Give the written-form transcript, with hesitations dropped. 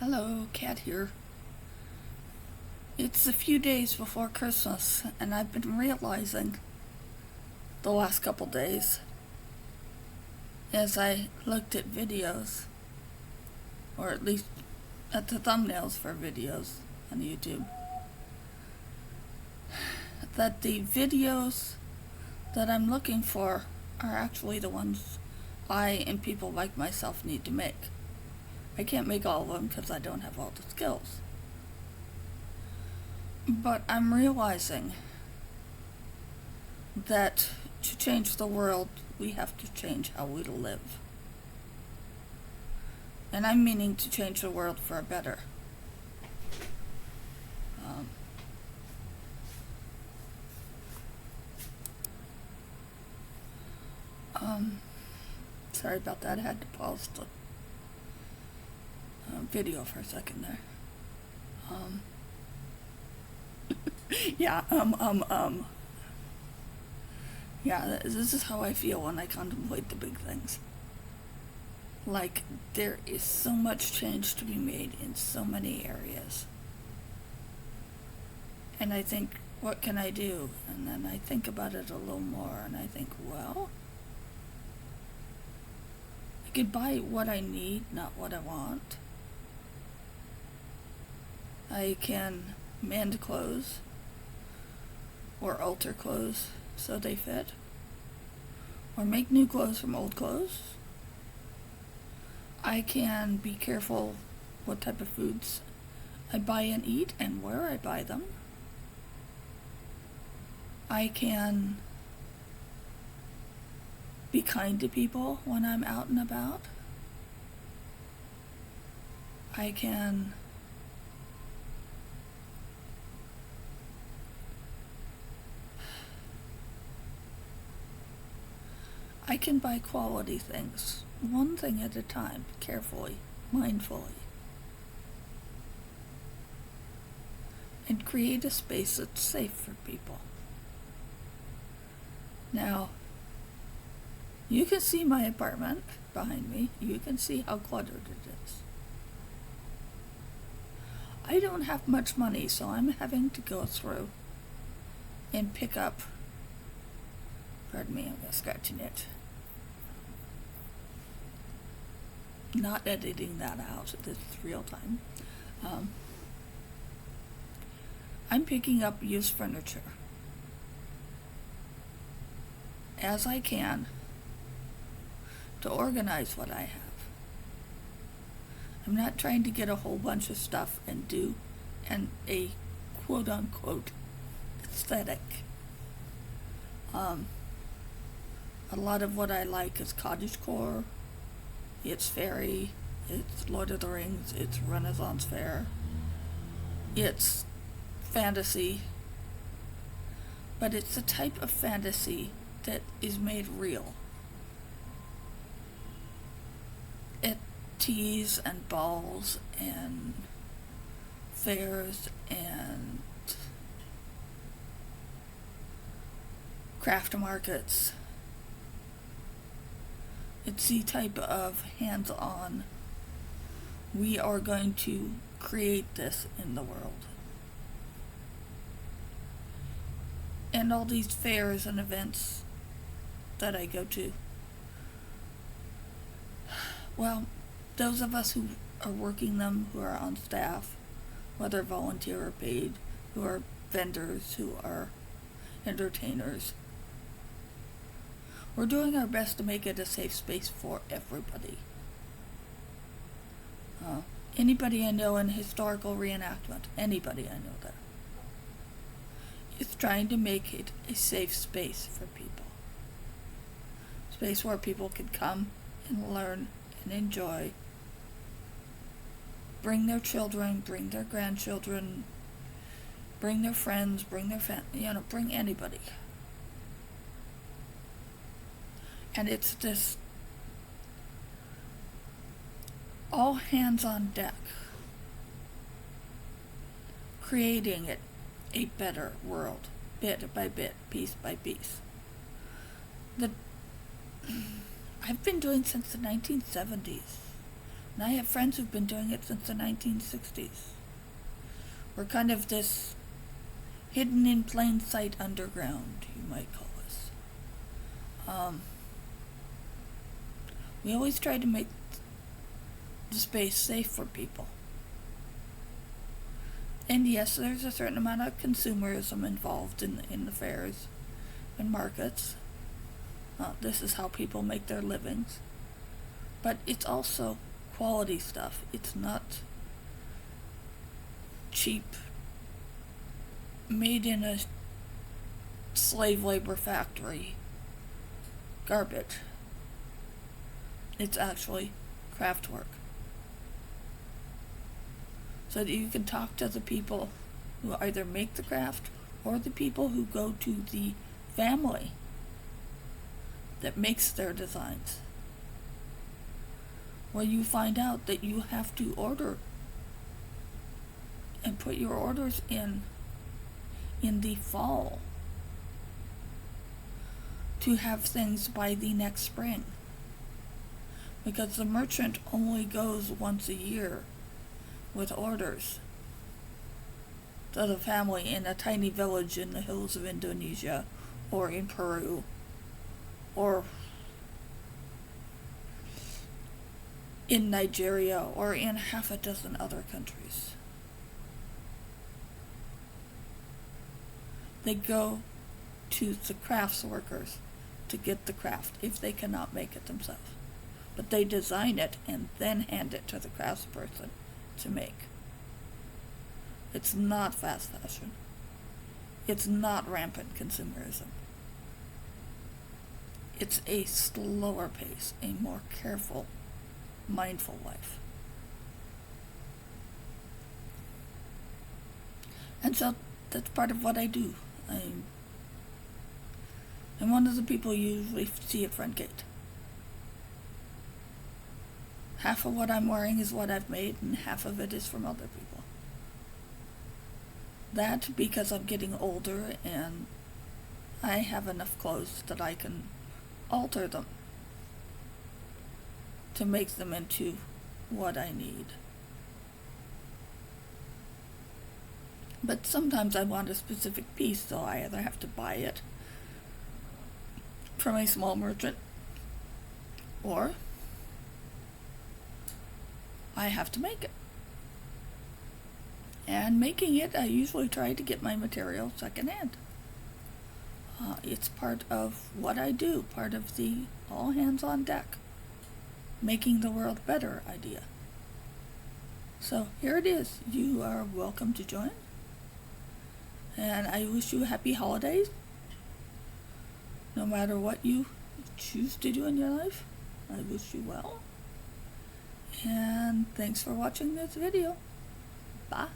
Hello, Kat here. It's a few days before Christmas, and I've been realizing the last couple days as I looked at videos, or at least at the thumbnails for videos on YouTube, that the videos that I'm looking for are actually the ones I and people like myself need to make. I can't make all of them because I don't have all the skills. But I'm realizing that to change the world, we have to change how we live. And I'm meaning to change the world for a better. Sorry about that. I had to pause the video for a second there. Yeah, this is how I feel when I contemplate the big things. Like, there is so much change to be made in so many areas. And I think, what can I do? And then I think about it a little more, and I think, well, I could buy what I need, not what I want. I can mend clothes or alter clothes so they fit, or make new clothes from old clothes. I can be careful what type of foods I buy and eat and where I buy them. I can be kind to people when I'm out and about. I can buy quality things, one thing at a time, carefully, mindfully, and create a space that's safe for people. Now, you can see my apartment behind me. You can see how cluttered it is. I don't have much money, so I'm having to go through and pick up, pardon me, I'm scratching it. Not editing that out, this is real time. I'm picking up used furniture as I can to organize what I have. I'm not trying to get a whole bunch of stuff and do a quote-unquote aesthetic. A lot of what I like is cottagecore, it's fairy, it's Lord of the Rings, it's Renaissance fair, it's fantasy, but it's a type of fantasy that is made real. At teas and balls and fairs and craft markets, it's the type of hands-on, we are going to create this in the world. And all these fairs and events that I go to, well, those of us who are working them, who are on staff, whether volunteer or paid, who are vendors, who are entertainers, we're doing our best to make it a safe space for everybody. Anybody I know in historical reenactment, anybody I know there, is trying to make it a safe space for people. Space where people can come and learn and enjoy. Bring their children, bring their grandchildren, bring their friends, bring their bring anybody. And it's this all hands on deck, creating it a better world, bit by bit, piece by piece. I've been doing since the 1970s. And I have friends who've been doing it since the 1960s. We're kind of this hidden in plain sight underground, you might call us. We always try to make the space safe for people. And yes, there's a certain amount of consumerism involved in the fairs and markets. This is how people make their livings. But it's also quality stuff. It's not cheap, made in a slave labor factory garbage. It's actually craft work. So that you can talk to the people who either make the craft or the people who go to the family that makes their designs, where you find out that you have to order and put your orders in the fall to have things by the next spring, because the merchant only goes once a year with orders to the family in a tiny village in the hills of Indonesia or in Peru or in Nigeria or in half a dozen other countries. They go to the crafts workers to get the craft if they cannot make it themselves. But they design it and then hand it to the craftsperson to make. It's not fast fashion. It's not rampant consumerism. It's a slower pace, a more careful, mindful life. And so that's part of what I do. I'm one of the people you usually see at front gate. Half of what I'm wearing is what I've made, and half of it is from other people. That because I'm getting older and I have enough clothes that I can alter them to make them into what I need. But sometimes I want a specific piece, so I either have to buy it from a small merchant or I have to make it. And making it, I usually try to get my material secondhand. It's part of what I do, part of the all hands on deck, making the world better idea. So here it is. You are welcome to join. And I wish you happy holidays. No matter what you choose to do in your life, I wish you well. And thanks for watching this video. Bye.